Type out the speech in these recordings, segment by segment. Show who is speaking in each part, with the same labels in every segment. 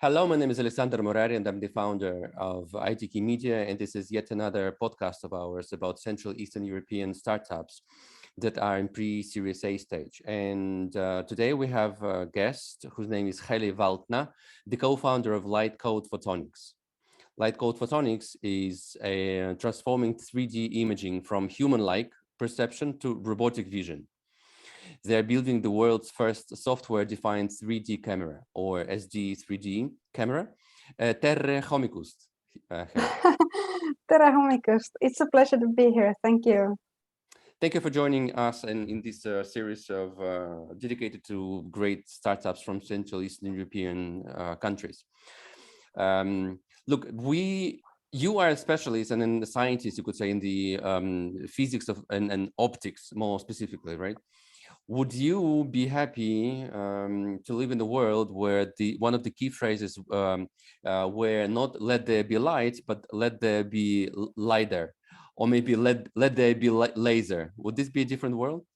Speaker 1: Hello, my name is Alessandro Morari, and I'm the founder of ITKeyMedia, and this is yet another podcast of ours about Central Eastern European startups that are in pre-Series A stage. And today we have a guest whose name is Heli Valtna, the co-founder of LightCode Photonics. LightCode Photonics is a transforming 3D imaging from human-like perception to robotic vision. They're building the world's first software-defined 3D camera, or SD 3D camera. Tere hommikust.
Speaker 2: Tere hommikust. It's a pleasure to be here. Thank you.
Speaker 1: Thank you for joining us in this series of dedicated to great startups from Central Eastern European countries. Look, you are a specialist and a scientist, you could say, in the physics of and optics more specifically, right? Would you be happy to live in a world where one of the key phrases were not "let there be light," but "let there be LiDAR," or maybe "let there be laser"? Would this be a different world?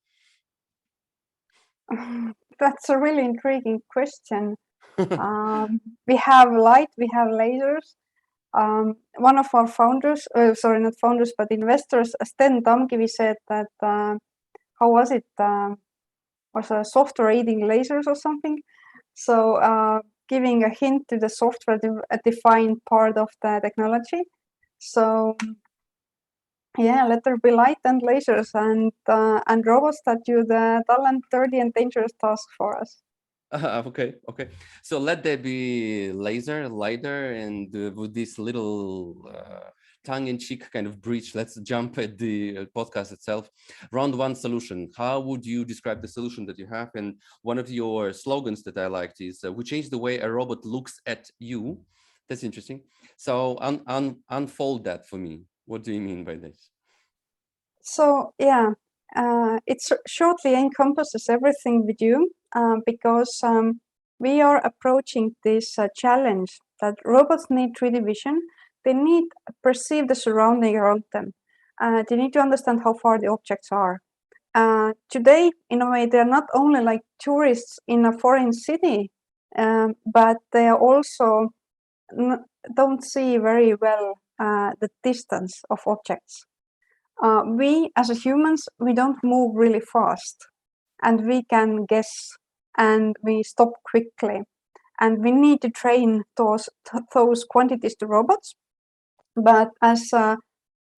Speaker 2: That's a really intriguing question. We have light, we have lasers. One of our founders, sorry, not founders, but investors, Sten Tamkivi, said that, how was it? Was a software eating lasers or something. So giving a hint to the software defined part of the technology. So yeah, let there be light and lasers and robots that do the dull and dirty and dangerous task for us.
Speaker 1: Okay. So let there be laser, LiDAR, and with this little tongue-in-cheek kind of breach, let's jump at the podcast itself. Round one solution. How would you describe the solution that you have? And one of your slogans that I liked is, we change the way a robot looks at you. That's interesting. So unfold that for me. What do you mean by this?
Speaker 2: So yeah, it shortly encompasses everything we do because we are approaching this challenge that robots need 3D vision. They need to perceive the surrounding around them. They need to understand how far the objects are. Today, in a way, they're not only like tourists in a foreign city, but they also don't see very well the distance of objects. We as humans, we don't move really fast, and we can guess and we stop quickly, and we need to train those quantities to robots. But as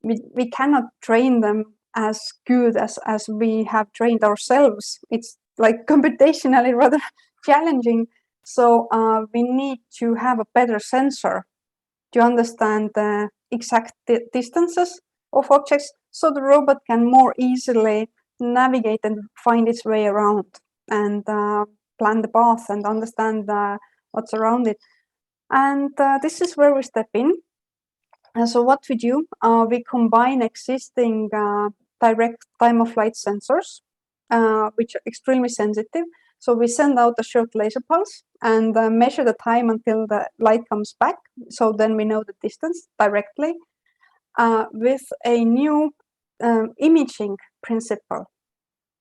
Speaker 2: we cannot train them as good as we have trained ourselves. It's like computationally rather challenging. So we need to have a better sensor to understand the exact distances of objects, so the robot can more easily navigate and find its way around and plan the path and understand what's around it. And this is where we step in. So what we do, we combine existing direct time-of-flight sensors, which are extremely sensitive. So we send out a short laser pulse and measure the time until the light comes back. So then we know the distance directly with a new imaging principle,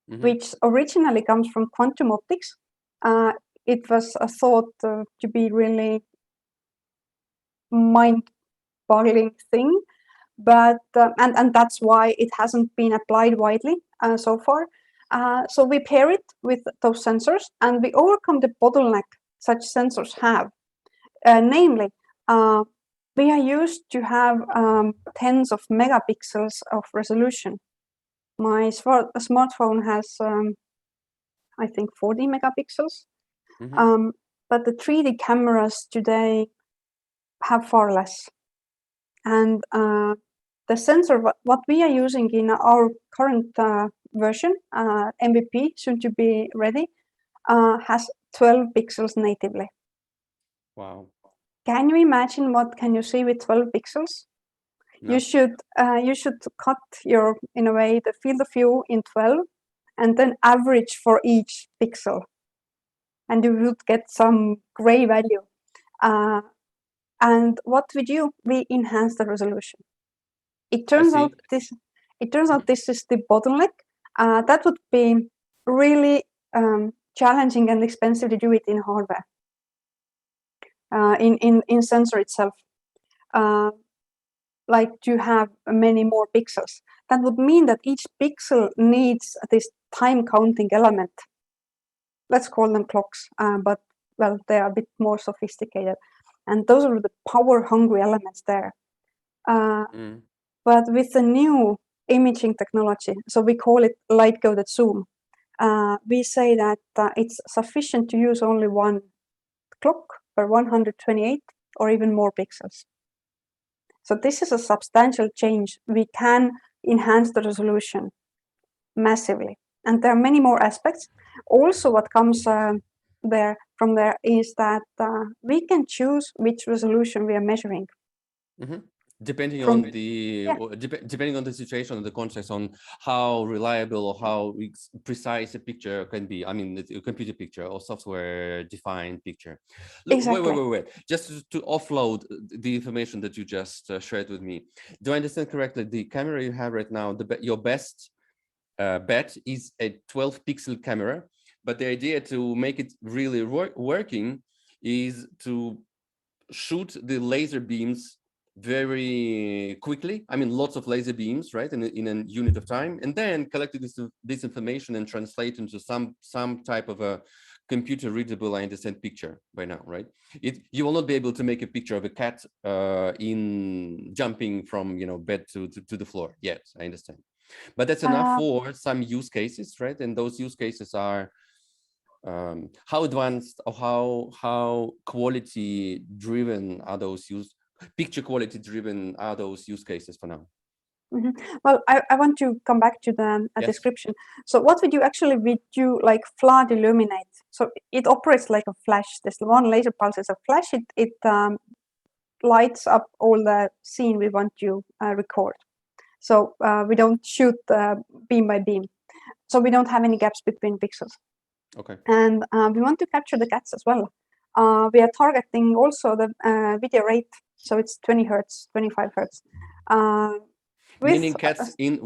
Speaker 2: which originally comes from quantum optics. It was thought to be really mind-boggling thing, but and that's why it hasn't been applied widely so far. So we pair it with those sensors and we overcome the bottleneck such sensors have. Namely, we are used to have tens of megapixels of resolution. My smartphone has, I think, 40 megapixels. But the 3D cameras today have far less. And the sensor, what we are using in our current version, MVP, soon to be ready, has 12 pixels natively.
Speaker 1: Wow.
Speaker 2: Can you imagine what can you see with 12 pixels? No. You should cut your, in a way, the field of view in 12 and then average for each pixel. And you would get some gray value. And what we do, we enhance the resolution. It turns out this is the bottleneck. That would be really challenging and expensive to do it in hardware. in sensor itself, like to have many more pixels. That would mean that each pixel needs this time counting element. Let's call them clocks, but well, they are a bit more sophisticated. And those are the power hungry elements there. But with the new imaging technology, so we call it light coded zoom, we say that it's sufficient to use only one clock per 128 or even more pixels. So this is a substantial change. We can enhance the resolution massively. And there are many more aspects. Also, what comes from there is that we can choose which resolution we are measuring.
Speaker 1: Depending on the situation and the context, on how reliable or how precise a picture can be. I mean, a computer picture or software defined picture. Look,
Speaker 2: exactly.
Speaker 1: Wait. Just to offload the information that you just shared with me. Do I understand correctly? The camera you have right now, your best bet is a 12 pixel camera, but the idea to make it really working is to shoot the laser beams very quickly. I mean, lots of laser beams, right, in a unit of time, and then collect this information and translate into some type of a computer readable, I understand, picture by now, right? You will not be able to make a picture of a cat in jumping from bed to the floor. Yes, I understand, but that's enough for some use cases, right? And those use cases are how advanced or how quality driven are those picture quality driven are those use cases for now?
Speaker 2: Well, I want to come back to the description. So what we do actually, we do like flood illuminate. So it operates like a flash. This one laser pulse is a flash. It lights up all the scene we want to record. So we don't shoot beam by beam. So we don't have any gaps between pixels.
Speaker 1: Okay.
Speaker 2: And we want to capture the cats as well. We are targeting also the video rate. So it's 20 hertz, 25 hertz.
Speaker 1: Meaning cats in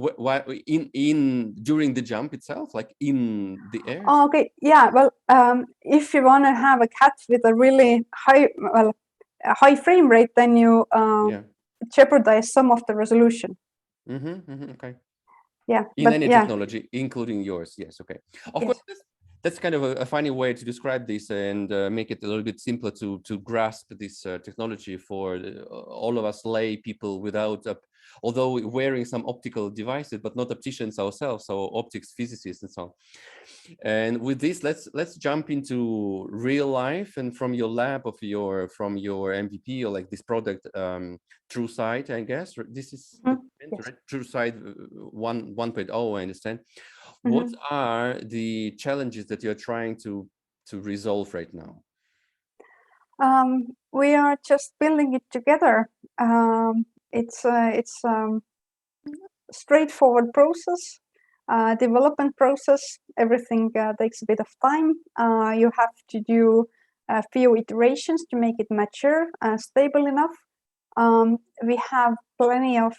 Speaker 1: during the jump itself, like in the air?
Speaker 2: Okay, yeah. Well, if you want to have a cat with a really high frame rate, then you jeopardize some of the resolution.
Speaker 1: Okay.
Speaker 2: Yeah.
Speaker 1: In any technology, including yours. Yes. Okay. Of course, that's kind of a funny way to describe this and make it a little bit simpler to grasp this technology for all of us lay people without, although wearing some optical devices, but not opticians ourselves, so optics physicists and so on. And with this, let's jump into real life and from your lab from your MVP or like this product, TrueSight, I guess. This is right? TrueSight 1.0, I understand. What are the challenges that you're trying to resolve right now?
Speaker 2: We are just building it together. It's straightforward process, development process. Everything takes a bit of time. You have to do a few iterations to make it mature, stable enough. We have plenty of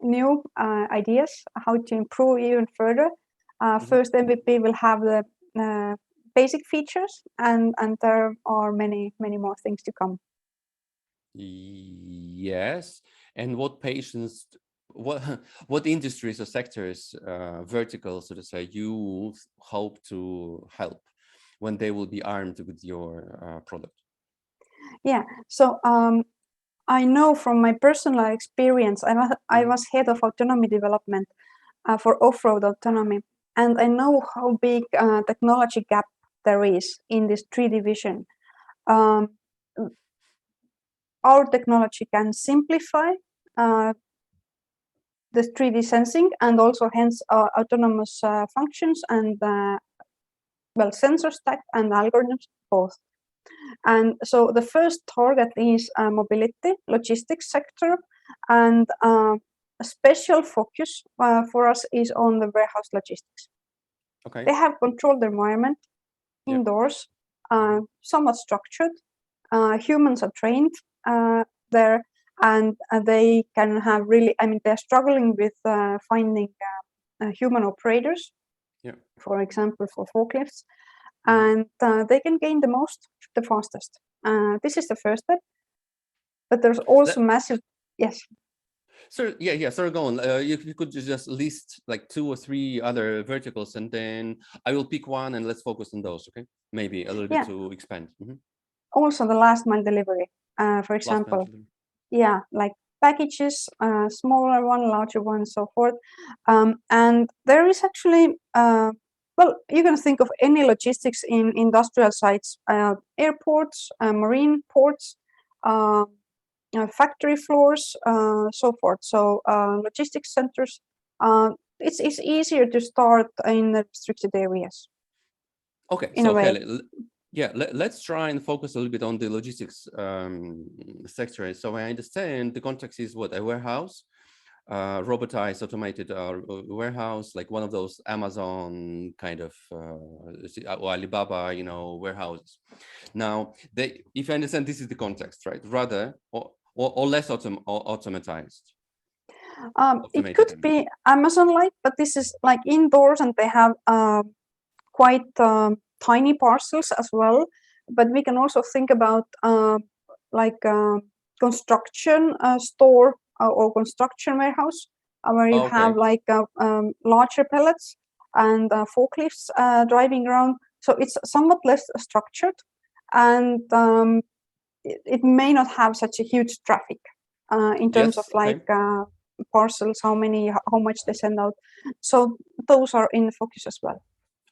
Speaker 2: new ideas how to improve even further. First MVP will have the basic features, and there are many more things to come.
Speaker 1: Yes, and what patients, what industries or sectors, verticals, so to say, you hope to help when they will be armed with your product?
Speaker 2: Yeah, so I know from my personal experience, I was head of autonomy development for off-road autonomy, and I know how big technology gap there is in this 3D vision. Our technology can simplify the 3D sensing and also hence autonomous functions and sensor stack and algorithms both. And so the first target is mobility, logistics sector, and a special focus for us is on the warehouse logistics.
Speaker 1: Okay.
Speaker 2: They have controlled environment indoors, somewhat structured. Humans are trained there, and they can have really, they're struggling with finding human operators, for example, for forklifts, and they can gain the most the fastest. This is the first step, but there's also massive, yes.
Speaker 1: So sorry, go on. You could just list like 2 or 3 other verticals, and then I will pick one and let's focus on those, okay? Maybe a little bit to expand.
Speaker 2: Also the last mile delivery, for example. Yeah, like packages, smaller one, larger one, so forth. And there is actually, well, you can think of any logistics in industrial sites, airports, marine ports, factory floors, so forth. So logistics centers, it's easier to start in the restricted areas.
Speaker 1: Okay,
Speaker 2: in a way.
Speaker 1: Let's try and focus a little bit on the logistics sector. So I understand the context is what, a warehouse, robotized, automated warehouse, like one of those Amazon kind of or Alibaba, warehouses. Now, if I understand, this is the context, right? Rather or less automatized.
Speaker 2: It could be Amazon-like, but this is like indoors, and they have quite tiny parcels as well. But we can also think about construction store or construction warehouse, where you have like larger pallets and forklifts driving around. So it's somewhat less structured, and it may not have such a huge traffic in terms of parcels, how much they send out. So those are in focus as well.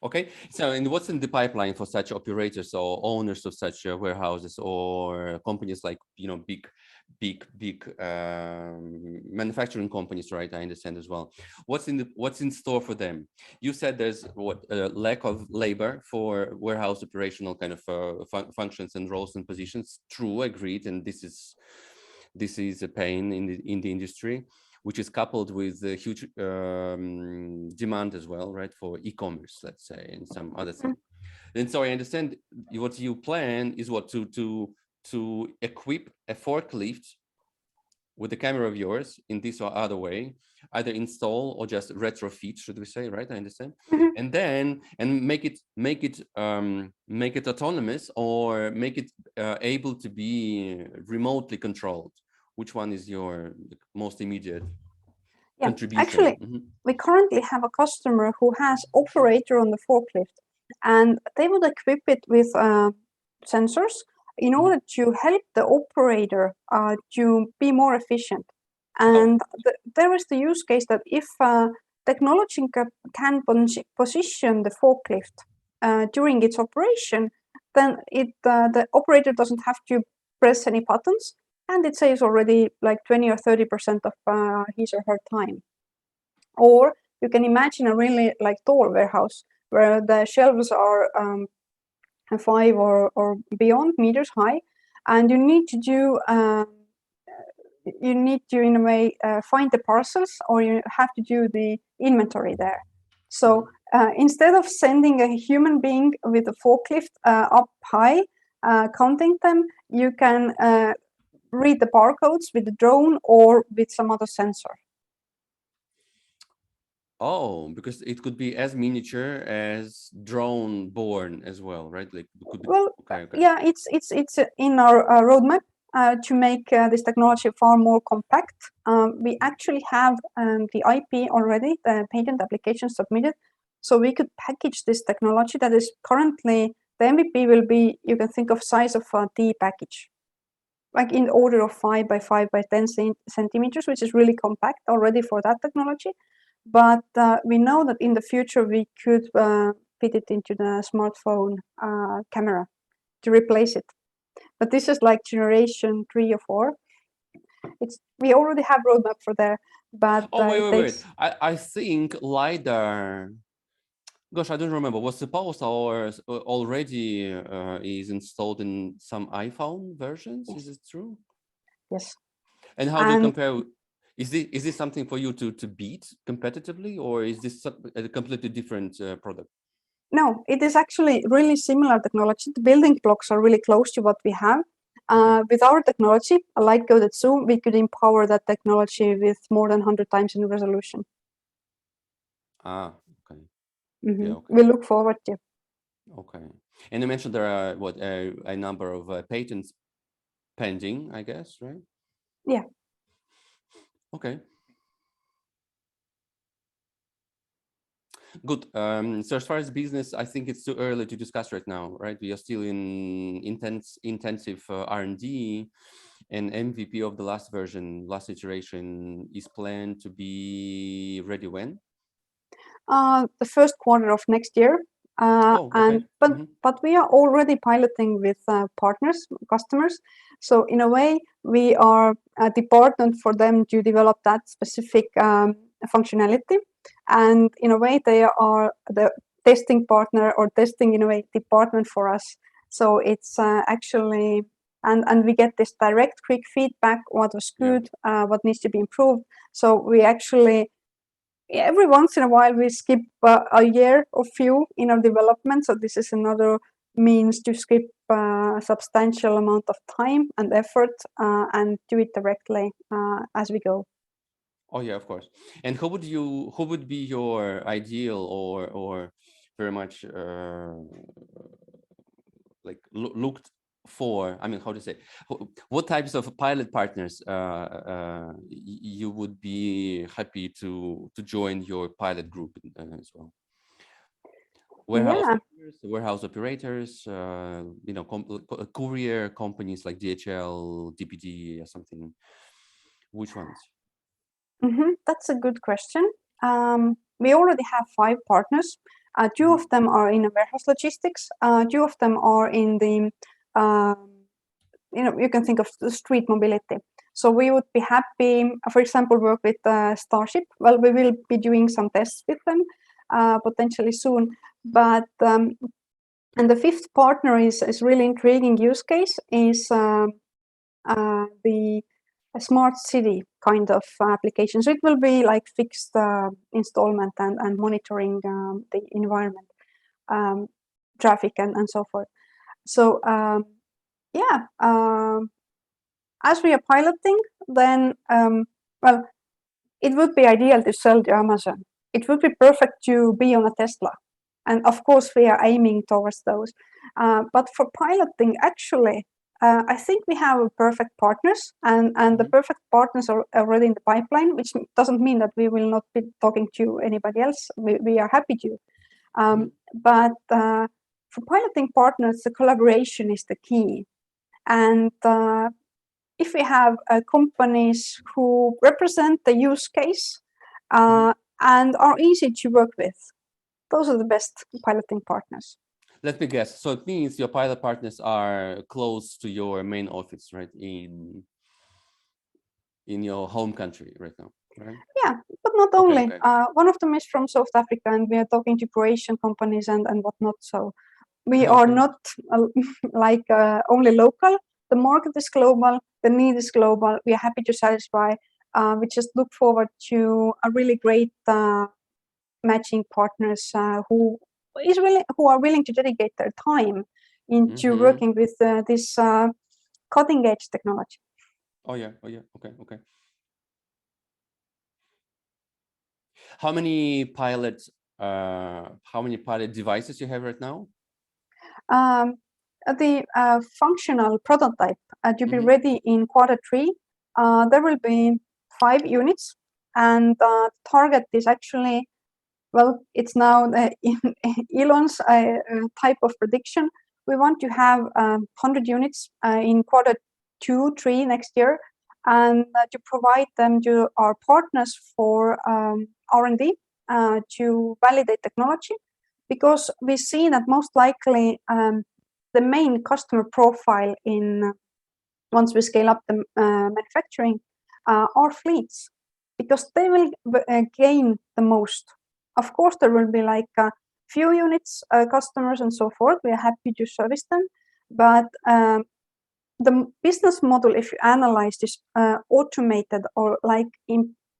Speaker 1: Okay, so and what's in the pipeline for such operators or owners of such warehouses or companies like big manufacturing companies, right? I understand as well. What's in store for them? You said there's lack of labor for warehouse operational kind of functions and roles and positions. True, agreed, and this is a pain in the industry, which is coupled with a huge demand as well, right, for e-commerce, let's say, and some other thing. And so I understand what you plan is what to equip a forklift with a camera of yours in this or other way, either install or just retrofit, should we say, right? I understand. And then make it autonomous or make it able to be remotely controlled. Which one is your most immediate contribution?
Speaker 2: Actually, we currently have a customer who has operator on the forklift, and they would equip it with sensors in order to help the operator to be more efficient. And there is the use case that if technology can position the forklift during its operation, then the operator doesn't have to press any buttons, and it saves already like 20 or 30% of his or her time. Or you can imagine a really like tall warehouse where the shelves are 5 or beyond meters high, and you need to in a way find the parcels, or you have to do the inventory there. So instead of sending a human being with a forklift up high counting them, you can read the barcodes with the drone or with some other sensor.
Speaker 1: Oh, because it could be as miniature as drone born as well, right? Like could be,
Speaker 2: yeah, it's in our roadmap to make this technology far more compact. We actually have the IP already, the patent application submitted, so we could package this technology that is currently, the MVP will be, you can think of size of a D package, like in the order of 5 by 5 by 10 centimeters, which is really compact already for that technology. But we know that in the future we could fit it into the smartphone camera to replace it. But this is like generation 3 or 4. We already have roadmap for there, but
Speaker 1: wait. I think LiDAR, gosh, I don't remember, was supposed or already is installed in some iPhone versions. Yes. Is it true?
Speaker 2: Yes.
Speaker 1: And how do you compare? Is this something for you to beat competitively, or is this a completely different product?
Speaker 2: No, it is actually really similar technology. The building blocks are really close to what we have. With our technology, LightCode Zoom, we could empower that technology with more than 100 times in resolution.
Speaker 1: Okay.
Speaker 2: Mm-hmm. Yeah, okay. We look forward to.
Speaker 1: Okay. And you mentioned there are a number of patents pending, I guess, right?
Speaker 2: Yeah.
Speaker 1: Okay. Good. So as far as business, I think it's too early to discuss right now, right? We are still in intensive R&D, and MVP of the last version, last iteration, is planned to be ready when?
Speaker 2: The first quarter of next year.
Speaker 1: Okay.
Speaker 2: But we are already piloting with partners, customers. So in a way, we are a department for them to develop that specific functionality. And in a way, they are the testing partner or testing in a way department for us. So it's actually, and we get this direct, quick feedback, what was good, what needs to be improved. So we actually, every once in a while, we skip a year or few in our development. So this is another means to skip a substantial amount of time and effort and do it directly as we go.
Speaker 1: Oh yeah, of course. And who would be your ideal or very much like looked for? I mean, how to say? What types of pilot partners you would be happy to join your pilot group as well? Warehouse operators, courier companies like DHL, DPD, or something. Which ones?
Speaker 2: That's a good question. We already have 5 partners. 2 of them are in warehouse logistics. 2 of them are in the, you can think of the street mobility. So we would be happy, for example, work with Starship. Well, we will be doing some tests with them potentially soon. But and the 5th partner is really intriguing use case is the smart city kind of application. So it will be like fixed installment and monitoring the environment, traffic and so forth. So as we are piloting, then well, it would be ideal to sell to Amazon. It would be perfect to be on a Tesla. And of course, we are aiming towards those. But for piloting, actually, I think we have perfect partners, and the perfect partners are already in the pipeline, which doesn't mean that we will not be talking to anybody else. We are happy to. But for piloting partners, the collaboration is the key. And if we have companies who represent the use case and are easy to work with, those are the best piloting partners.
Speaker 1: Let me guess. So it means your pilot partners are close to your main office, right? In your home country right now, right?
Speaker 2: Yeah, but not only. Okay. One of them is from South Africa, and we are talking to Croatian companies and whatnot. So we are not like only local. The market is global. The need is global. We are happy to satisfy. We just look forward to a really great matching partners who are willing to dedicate their time into working with this cutting edge technology.
Speaker 1: Oh yeah. Okay. How many pilot devices you have right now?
Speaker 2: The functional prototype to be ready in quarter 3. There will be 5 units, and the target is actually, well, it's now Elon's type of prediction. We want to have 100 units in quarter 2, 3 next year, and to provide them to our partners for R&D to validate technology, because we see that most likely the main customer profile in once we scale up the manufacturing are fleets, because they will gain the most. Of course, there will be like a few units, customers and so forth. We are happy to service them. But the business model, if you analyze this, automated or like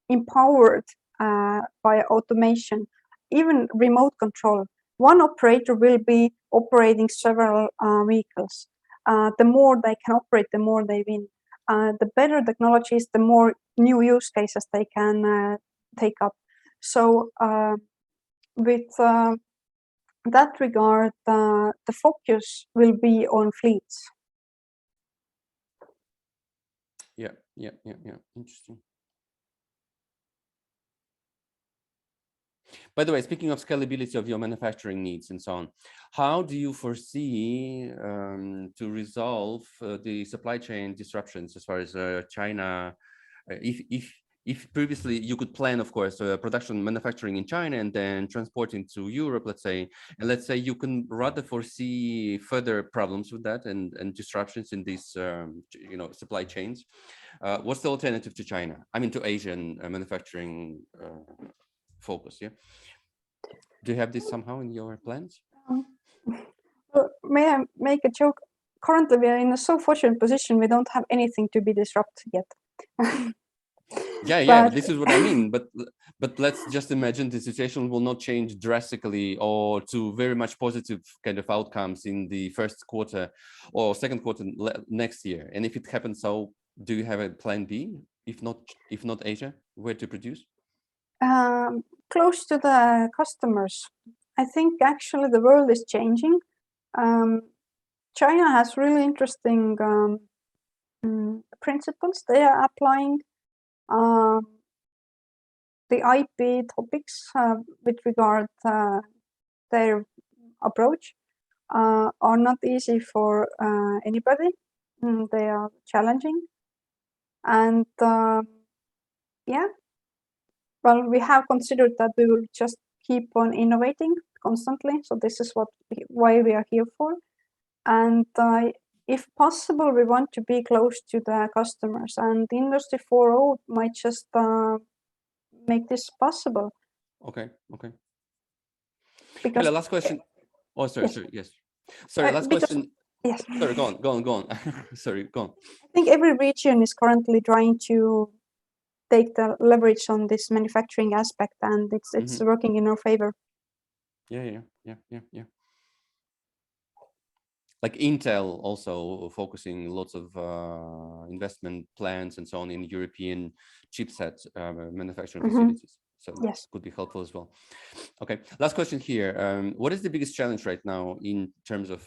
Speaker 2: empowered by automation, even remote control, one operator will be operating several vehicles. The more they can operate, the more they win. The better technologies, the more new use cases they can take up. So with that regard, the focus will be on fleets.
Speaker 1: Yeah. Interesting. By the way, speaking of scalability of your manufacturing needs and so on, how do you foresee to resolve the supply chain disruptions as far as China? If previously you could plan, of course, production manufacturing in China and then transporting to Europe, let's say, and let's say you can rather foresee further problems with that and disruptions in these, supply chains. What's the alternative to China? I mean, to Asian manufacturing focus, yeah? Do you have this somehow in your plans?
Speaker 2: Well, may I make a joke? Currently, we are in a so fortunate position, we don't have anything to be disrupted yet.
Speaker 1: Yeah, this is what I mean. But let's just imagine the situation will not change drastically or to very much positive kind of outcomes in the first quarter or second quarter next year. And if it happens, so do you have a plan B? If not Asia, where to produce?
Speaker 2: Close to the customers. I think actually the world is changing. China has really interesting principles they are applying. The IP topics with regard their approach are not easy for anybody. They are challenging. And yeah, well, we have considered that we will just keep on innovating constantly. So this is why we are here for. And if possible, we want to be close to the customers, and Industry 4.0 might just make this possible.
Speaker 1: Okay.
Speaker 2: Because
Speaker 1: Heli, last question. Oh, sorry.
Speaker 2: yes.
Speaker 1: Yes. Sorry, last question.
Speaker 2: Yes.
Speaker 1: Sorry, go on. Sorry, go on.
Speaker 2: I think every region is currently trying to take the leverage on this manufacturing aspect, and it's working in our favor.
Speaker 1: Yeah. Like Intel also focusing lots of investment plans and so on in European chipset manufacturing facilities. So yes, could be helpful as well. Okay, last question here. What is the biggest challenge right now in terms of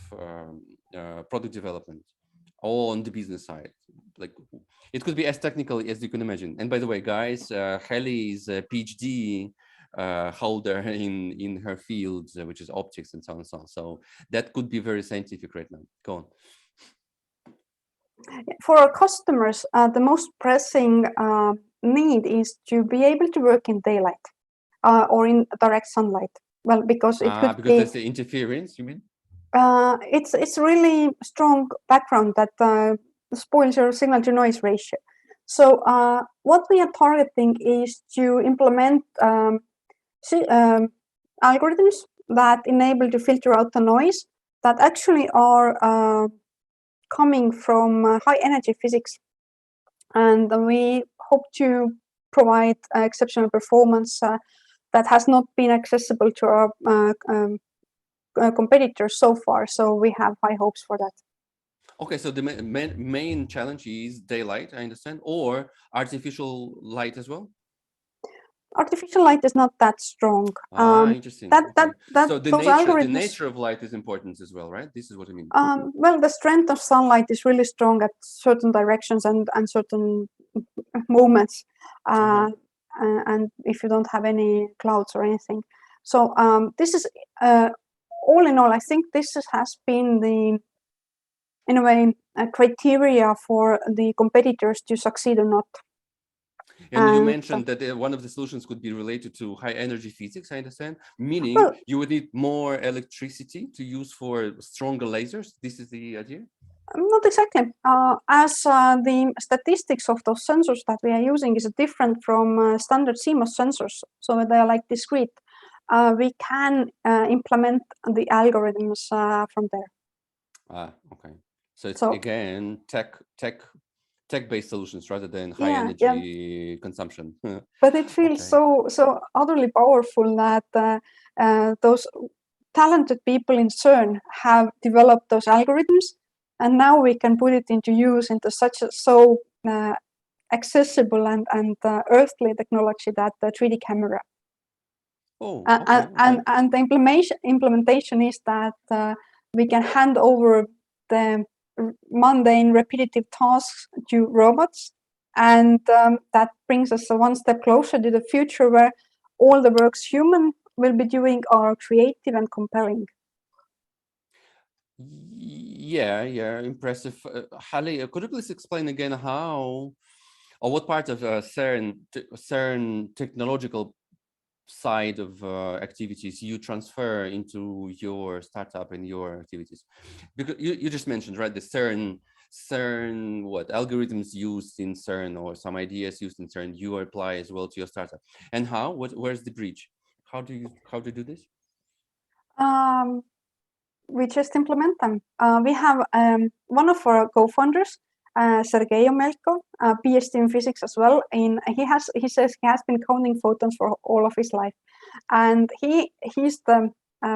Speaker 1: product development or on the business side? Like, it could be as technical as you can imagine. And by the way, guys, Heli is a PhD holder in her fields, which is optics and so on and so on. So that could be very scientific right now. Go on.
Speaker 2: For our customers, the most pressing need is to be able to work in daylight or in direct sunlight. Well, because it could
Speaker 1: because there's the interference, you mean?
Speaker 2: It's really strong background that spoils your signal to noise ratio. So what we are targeting is to implement algorithms that enable to filter out the noise that actually are coming from high energy physics. And we hope to provide exceptional performance that has not been accessible to our competitors so far. So we have high hopes for that.
Speaker 1: Okay, so the main challenge is daylight, I understand, or artificial light as well?
Speaker 2: Artificial light is not that strong.
Speaker 1: Interesting. So the nature of light is important as well, right? This is what I mean.
Speaker 2: Well, the strength of sunlight is really strong at certain directions and certain moments. And if you don't have any clouds or anything. So this is, all in all, I think this has been in a way, a criteria for the competitors to succeed or not.
Speaker 1: And you mentioned that one of the solutions could be related to high energy physics, I understand, meaning you would need more electricity to use for stronger lasers. This is the idea?
Speaker 2: Not exactly. As the statistics of those sensors that we are using is different from standard CMOS sensors, so they are like discrete, we can implement the algorithms from there.
Speaker 1: Okay. So it's again tech-based solutions rather than high energy consumption.
Speaker 2: But it feels so utterly powerful that those talented people in CERN have developed those algorithms, and now we can put it into use into such a accessible and earthly technology that the 3D camera.
Speaker 1: Oh, okay,
Speaker 2: and the implementation is that we can hand over the mundane, repetitive tasks to robots, and that brings us one step closer to the future where all the works human will be doing are creative and compelling.
Speaker 1: Yeah, impressive. Heli, could you please explain again how, or what part of CERN technological side of activities you transfer into your startup and your activities? Because you just mentioned, right, the CERN, what algorithms used in CERN or some ideas used in CERN you apply as well to your startup, and how? Where's the bridge? How do you do this?
Speaker 2: We just implement them. We have one of our co-founders, Sergei Omelko, PhD in physics as well. He says he has been counting photons for all of his life, and he's the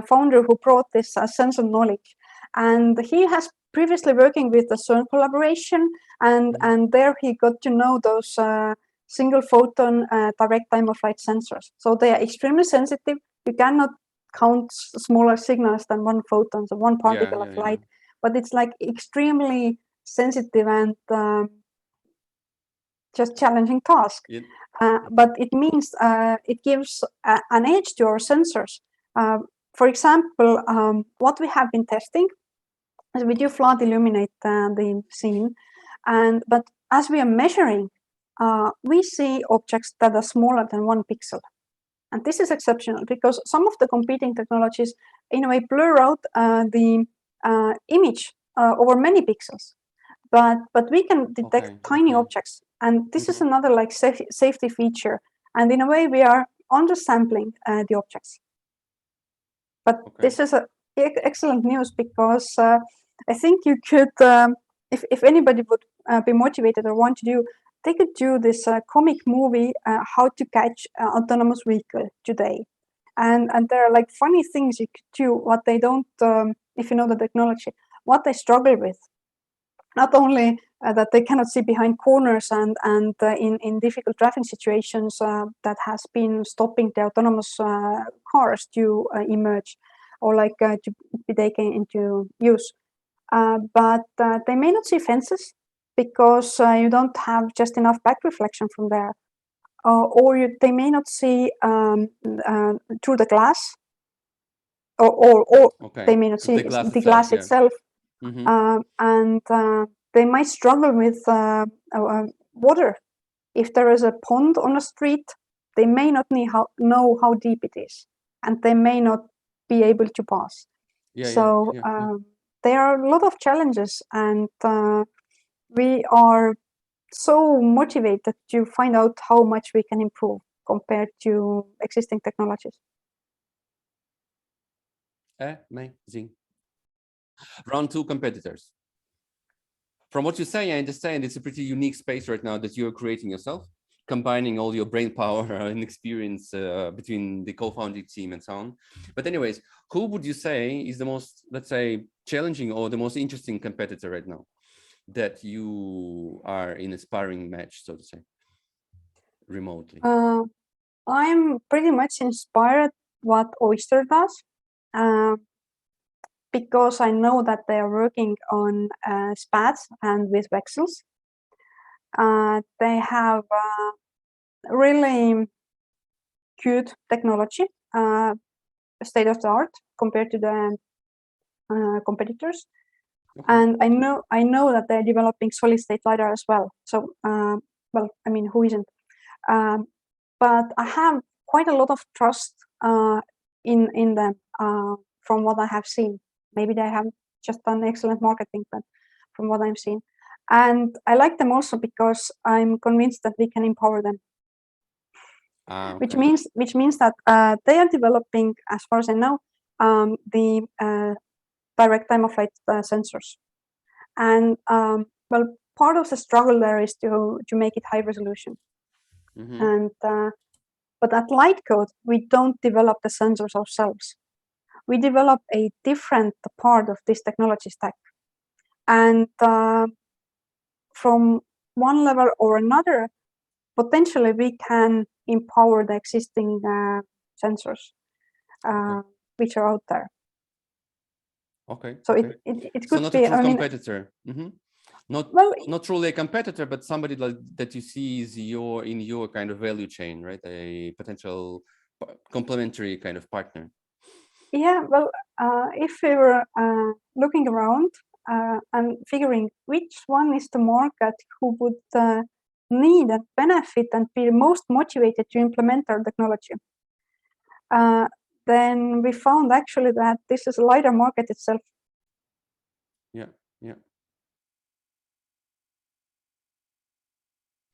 Speaker 2: founder who brought this sense of knowledge. And he has previously working with the CERN collaboration, and there he got to know those single photon direct time of flight sensors. So they are extremely sensitive. You cannot count smaller signals than one photon, so one particle of light, but it's like extremely sensitive and just challenging task. But it means it gives an edge to our sensors. For example, what we have been testing is we do flood illuminate the scene, but as we are measuring, we see objects that are smaller than 1 pixel. And this is exceptional because some of the competing technologies, in a way, blur out the image over many pixels. But we can detect tiny objects, and this is another like safety feature. And in a way, we are undersampling the objects. But this is excellent news because I think you could, if anybody would be motivated or want to do, they could do this comic movie, how to catch autonomous vehicle today. And there are like funny things you could do, what they don't, if you know the technology, what they struggle with. Not only that they cannot see behind corners and in difficult traffic situations that has been stopping the autonomous cars to emerge or like to be taken into use. But they may not see fences because you don't have just enough back reflection from there. Or they may not see through the glass, or they may not see the glass itself. And they might struggle with water. If there is a pond on a street, they may not know how deep it is, and they may not be able to pass. There are a lot of challenges, and we are so motivated to find out how much we can improve compared to existing technologies.
Speaker 1: Amazing. Round 2 competitors. From what you say, I understand it's a pretty unique space right now that you're creating yourself, combining all your brain power and experience between the co-founding team and so on. But anyways, who would you say is the most, let's say, challenging or the most interesting competitor right now that you are in a sparring match, so to say, remotely?
Speaker 2: I'm pretty much inspired what Oyster does, because I know that they are working on spats and with vexels. They have really good technology, state of the art compared to the competitors. And I know that they're developing solid state LiDAR as well. So, well, I mean, who isn't? But I have quite a lot of trust in them from what I have seen. Maybe they have just done excellent marketing, but from what I've seen. And I like them also because I'm convinced that we can empower them. Which means that they are developing, as far as I know, the direct time of flight sensors. And well, part of the struggle there is to make it high resolution. And but at LightCode, we don't develop the sensors ourselves. We develop a different part of this technology stack. And from one level or another, potentially we can empower the existing sensors which are out there.
Speaker 1: Okay.
Speaker 2: So
Speaker 1: okay.
Speaker 2: it
Speaker 1: So
Speaker 2: could
Speaker 1: not
Speaker 2: be,
Speaker 1: a true
Speaker 2: I mean,
Speaker 1: competitor. Not
Speaker 2: well,
Speaker 1: not truly a competitor, but somebody like that you see is in your kind of value chain, right? A potential complementary kind of partner.
Speaker 2: yeah, well, if we were looking around and figuring which one is the market who would need and benefit and be most motivated to implement our technology, then we found actually that this is a LiDAR market itself.
Speaker 1: Yeah, yeah.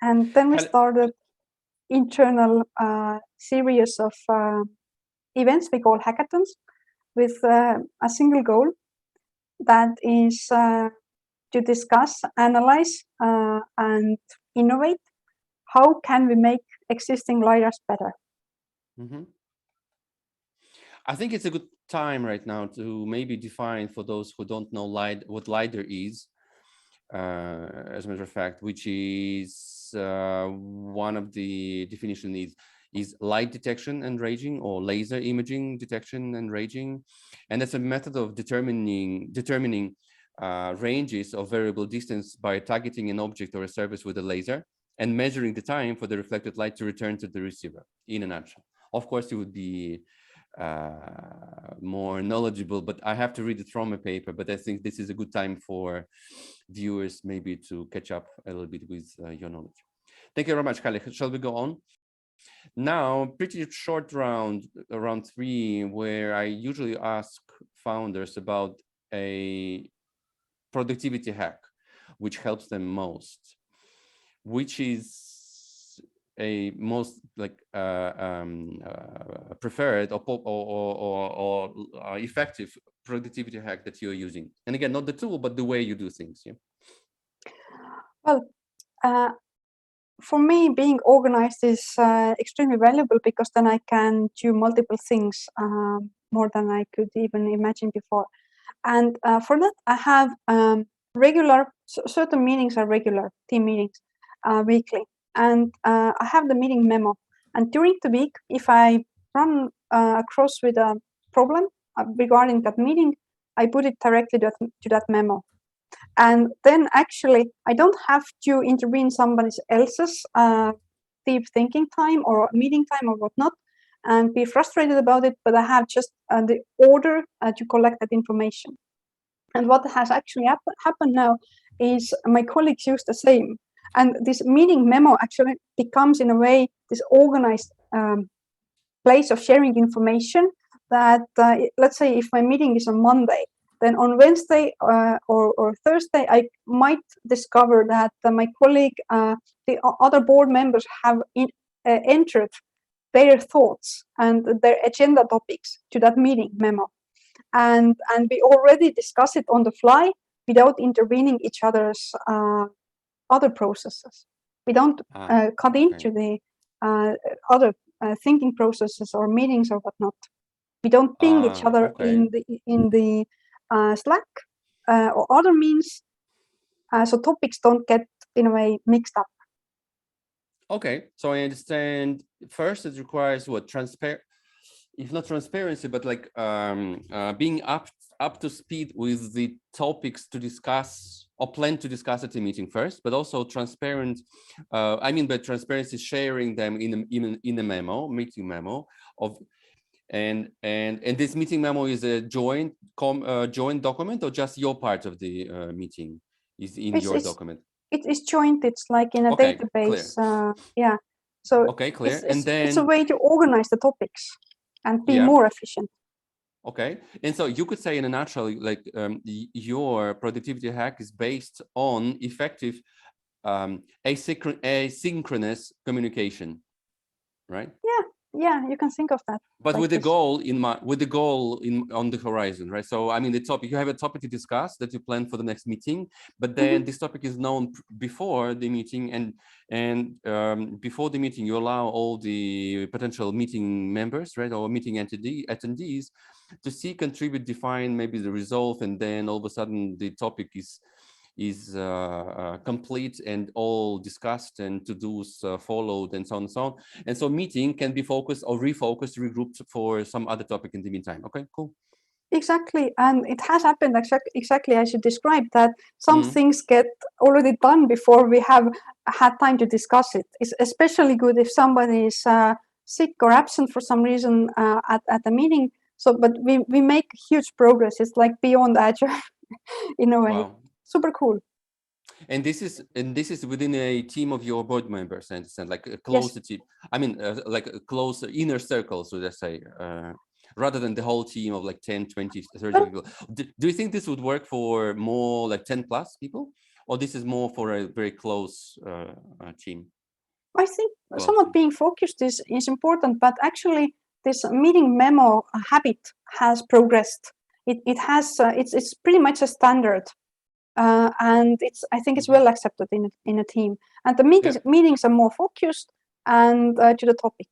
Speaker 2: And then we started internal series of events we call hackathons with a single goal that is to discuss, analyze, and innovate. How can we make existing LiDARs better?
Speaker 1: I think it's a good time right now to maybe define for those who don't know what LiDAR is, as a matter of fact, which is one of the definition is light detection and ranging, or laser imaging detection and ranging, and that's a method of determining ranges of variable distance by targeting an object or a surface with a laser and measuring the time for the reflected light to return to the receiver. In a nutshell, of course, it would be more knowledgeable, but I have to read it from a paper. But I think this is a good time for viewers maybe to catch up a little bit with your knowledge. Thank you very much, Heli. Shall we go on? Now, pretty short round 3, where I usually ask founders about a productivity hack which helps them most, which is a most like preferred or effective productivity hack that you're using. And again, not the tool, but the way you do things. Yeah.
Speaker 2: Well, for me, being organized is extremely valuable because then I can do multiple things more than I could even imagine before. And for that, I have certain meetings are regular, team meetings, weekly. And I have the meeting memo. And during the week, if I run across with a problem regarding that meeting, I put it directly to that memo. And then actually, I don't have to intervene somebody else's deep thinking time or meeting time or whatnot and be frustrated about it, but I have just the order to collect that information. And what has actually happened now is my colleagues use the same. And this meeting memo actually becomes, in a way, this organized place of sharing information that, let's say, if my meeting is on Monday, then on Wednesday or Thursday, I might discover that my colleague, the other board members have entered their thoughts and their agenda topics to that meeting memo. And we already discuss it on the fly without intervening each other's other processes. We don't cut into the other thinking processes or meetings or whatnot. We don't ping each other in the Slack or other means, so topics don't get, in a way, mixed up.
Speaker 1: Okay, so I understand. First, it requires what? If not transparency, but like being up to speed with the topics to discuss or plan to discuss at a meeting first, but also transparent. I mean, by transparency, sharing them in a memo, meeting memo of. And this meeting memo is a joint document, or just your part of the meeting is in your document?
Speaker 2: It is joint. It's like in a database. Yeah. So
Speaker 1: okay, clear. And then
Speaker 2: it's a way to organize the topics and be more efficient.
Speaker 1: Okay, and so you could say in a nutshell, like your productivity hack is based on effective asynchronous communication, right?
Speaker 2: Yeah, you can think of that.
Speaker 1: But like with the goal on the horizon, right? So I mean, the topic, you have a topic to discuss that you plan for the next meeting, but then this topic is known before the meeting, and before the meeting, you allow all the potential meeting members, right, or meeting attendees to see, contribute, define maybe the resolve, and then all of a sudden the topic is is complete and all discussed and to-dos followed and so on and so on. And so meeting can be focused or refocused, regrouped for some other topic in the meantime. Okay, cool.
Speaker 2: Exactly, and it has happened exactly as you described, that some things get already done before we have had time to discuss it. It's especially good if somebody is sick or absent for some reason at the meeting. So, but we make huge progress. It's like beyond agile in a way. Wow. Super cool.
Speaker 1: And this is within a team of your board members, I understand, like a closer team. I mean, like a closer inner circle, so let's say, rather than the whole team of like 10, 20, 30 people. Do you think this would work for more like 10 plus people? Or this is more for a very close team?
Speaker 2: I think somewhat being focused is important, but actually this meeting memo habit has progressed. It's pretty much a standard. And I think it's well accepted in a team. And the meetings are more focused and to the topic.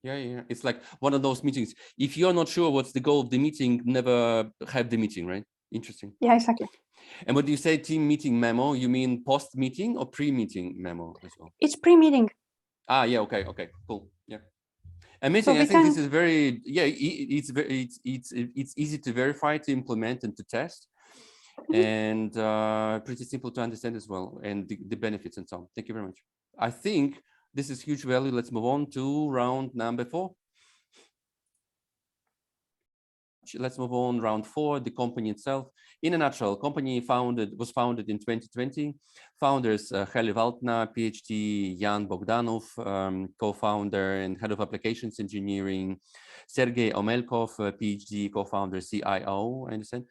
Speaker 1: Yeah. It's like one of those meetings. If you're not sure what's the goal of the meeting, never have the meeting, right? Interesting.
Speaker 2: Yeah, exactly.
Speaker 1: And when you say team meeting memo, you mean post-meeting or pre-meeting memo as well?
Speaker 2: It's pre-meeting.
Speaker 1: Yeah, okay, cool. Yeah. Amazing. So I think this is very, it's easy to verify, to implement, and to test. And pretty simple to understand as well, and the benefits and so on. Thank you very much. I think this is huge value. Let's move on to round number 4. Let's move on round 4, the company itself. In a nutshell, company was founded in 2020. Founders Heli Valtna, PhD, Jan Bogdanov, co-founder and head of applications engineering, Sergey Omelkov, PhD, co-founder, CIO, I understand.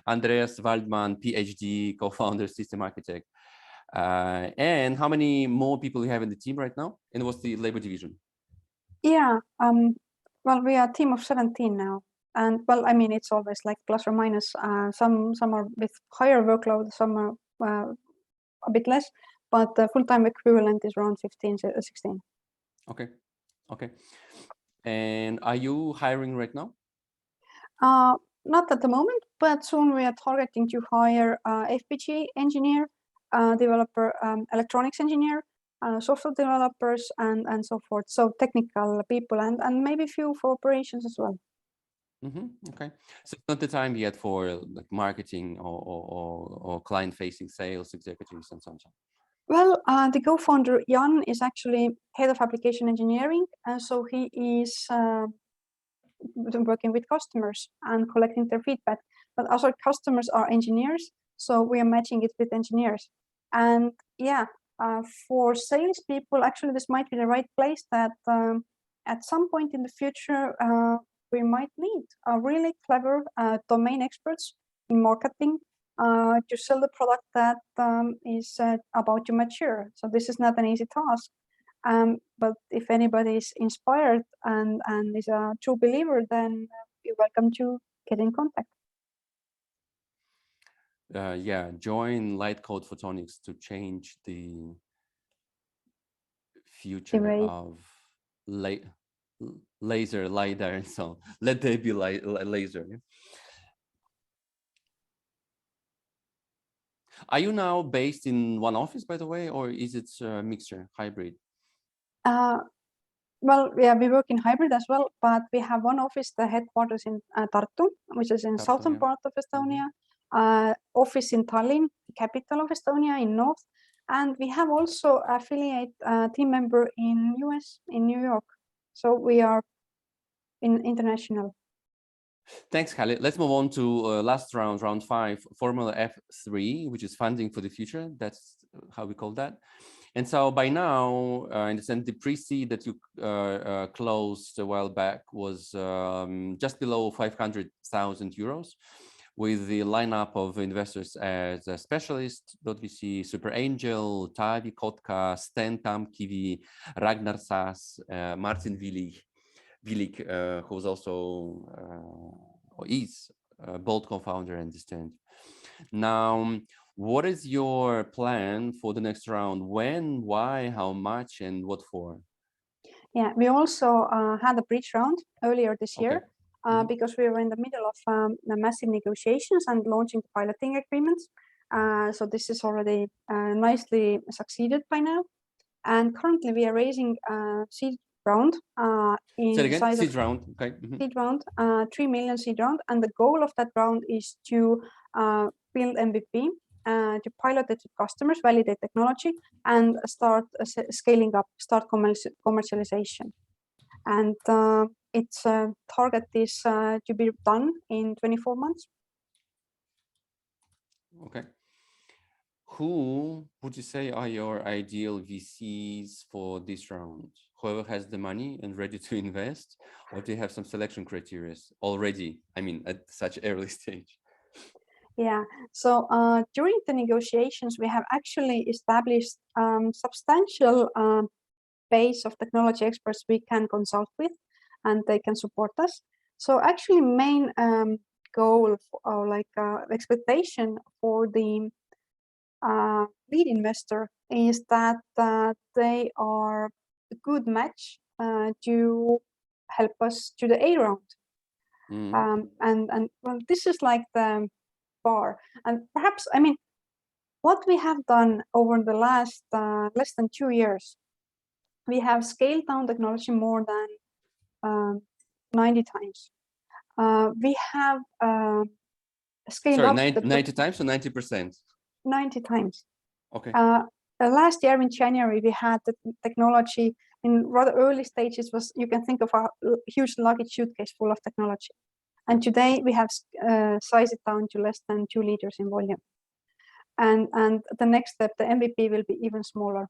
Speaker 1: Andreas Waldman, PhD, co-founder, system architect. And how many more people you have in the team right now? And what's the labor division?
Speaker 2: Yeah, well, we are a team of 17 now. And well, I mean, it's always like plus or minus. Some are with higher workload, some are a bit less, but the full-time equivalent is around 15, 16.
Speaker 1: Okay. And are you hiring right now?
Speaker 2: Not at the moment, but soon we are targeting to hire FPGA engineer, developer, electronics engineer, software developers, and so forth. So technical people and maybe a few for operations as well.
Speaker 1: Okay, so it's not the time yet for like marketing or client-facing sales executives and so on.
Speaker 2: Well, the co-founder Jan is actually head of application engineering, and so he is working with customers and collecting their feedback. But also customers are engineers, so we are matching it with engineers. And yeah, for salespeople, actually this might be the right place that at some point in the future we might need really clever domain experts in marketing to sell the product that is about to mature. So this is not an easy task. But if anybody is inspired and is a true believer, then you're welcome to get in contact.
Speaker 1: Yeah, join LightCode Photonics to change the future of laser, LiDAR, and so on. Let there be laser. Yeah? Are you now based in one office, by the way, or is it a mixture, hybrid?
Speaker 2: Well, yeah, we work in hybrid as well, but we have one office, the headquarters in Tartu, which is in southern part of Estonia, office in Tallinn, the capital of Estonia, in north, and we have also affiliate team member in US, in New York. So we are international.
Speaker 1: Thanks, Heli. Let's move on to last round, round 5, Formula F3, which is funding for the future. That's how we call that. And so by now, I understand the pre-seed that you closed a while back was just below 500,000 euros, with the lineup of investors as Specialist, .vc, Super Angel, Taavi Kotka, Sten Tamkivi, Ragnar Saas, Martin Vilik, who's also or is Bolt co-founder, I understand. Now, what is your plan for the next round? When, why, how much, and what for?
Speaker 2: Yeah, we also had a bridge round earlier this year because we were in the middle of the massive negotiations and launching the piloting agreements. So this is already nicely succeeded by now. And currently we are raising a seed round in
Speaker 1: Say it
Speaker 2: the
Speaker 1: again,
Speaker 2: size
Speaker 1: seed
Speaker 2: of
Speaker 1: round. Okay.
Speaker 2: seed round, 3 million seed round. And the goal of that round is to build MVP, to pilot it to customers, validate technology, and start scaling up, start commercialization. And its target is to be done in 24 months.
Speaker 1: Okay. Who would you say are your ideal VCs for this round? Whoever has the money and ready to invest, or do you have some selection criteria already? I mean, at such early stage.
Speaker 2: Yeah, so during the negotiations, we have actually established substantial base of technology experts we can consult with, and they can support us. So actually main goal or like expectation for the lead investor is that they are a good match to help us to the A round. And well, this is like the bar. And perhaps, I mean, what we have done over the last less than 2 years, we have scaled down technology more than 90 times. We have scaled
Speaker 1: Sorry,
Speaker 2: up
Speaker 1: 90 times or 90%?
Speaker 2: 90 times.
Speaker 1: Okay.
Speaker 2: Last year in January, we had the technology in rather early stages. Was, you can think of a huge luggage suitcase full of technology. And today we have sized it down to less than 2 liters in volume. And the next step, the MVP, will be even smaller.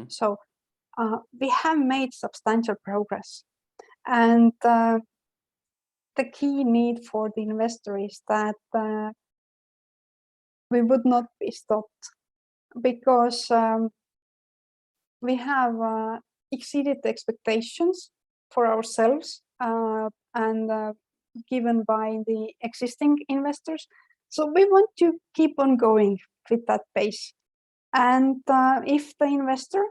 Speaker 2: So we have made substantial progress. And the key need for the investor is that we would not be stopped, because we have exceeded the expectations for ourselves and given by the existing investors. So we want to keep on going with that pace. And if the investor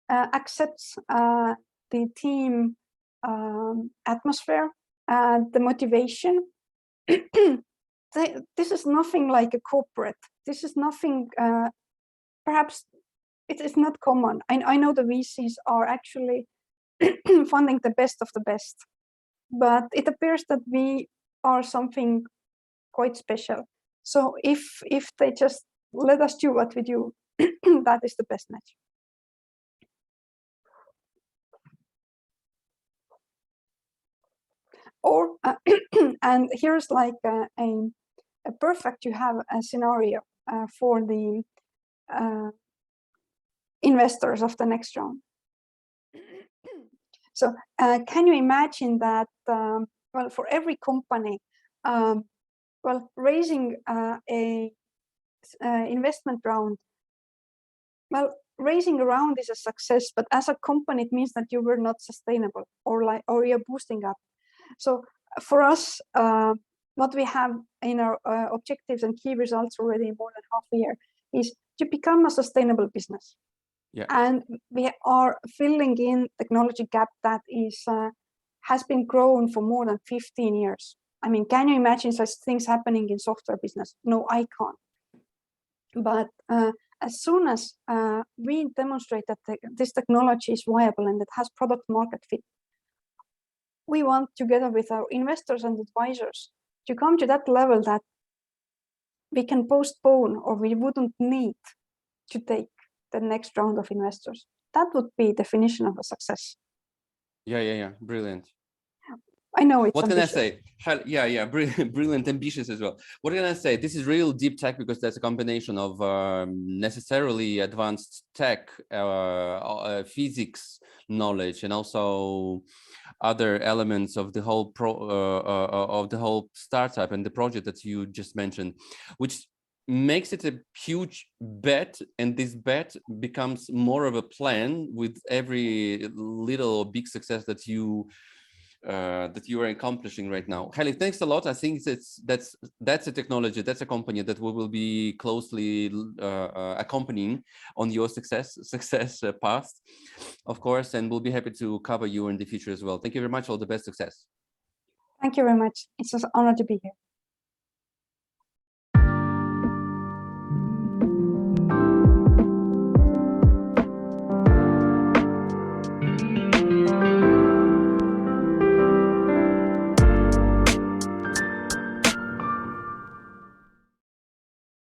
Speaker 2: accepts the team atmosphere, the motivation, this is nothing like a corporate. This is nothing, perhaps it is not common. I know the VCs are actually funding the best of the best, but it appears that we are something quite special. So if they just let us do what we do, that is the best match. Or and here's like a perfect to have a scenario for the investors of the next round. So can you imagine that, well, for every company, well, raising a investment round, well, raising a round is a success, but as a company, it means that you were not sustainable, or you're boosting up. So for us, what we have in our objectives and key results already more than half a year is to become a sustainable business.
Speaker 1: Yeah.
Speaker 2: And we are filling in technology gap that is has been grown for more than 15 years. I mean, can you imagine such things happening in software business? No, I can't. But as soon as we demonstrate that this technology is viable and it has product market fit, we want, together with our investors and advisors, to come to that level that we can postpone, or we wouldn't need to take the next round of investors. That would be definition of a success.
Speaker 1: Yeah. Brilliant.
Speaker 2: I know it's
Speaker 1: what
Speaker 2: ambitious.
Speaker 1: Can I say? Yeah, brilliant, ambitious as well. What can I say? This is real deep tech, because there's a combination of necessarily advanced tech, physics knowledge, and also other elements of the whole startup and the project that you just mentioned, which makes it a huge bet, and this bet becomes more of a plan with every little or big success that you are accomplishing right now. Heli, thanks a lot. I think that's a technology, that's a company that we will be closely accompanying on your success path, of course, and we'll be happy to cover you in the future as well. Thank you very much. All the best success.
Speaker 2: Thank you very much. It's an honor to be here.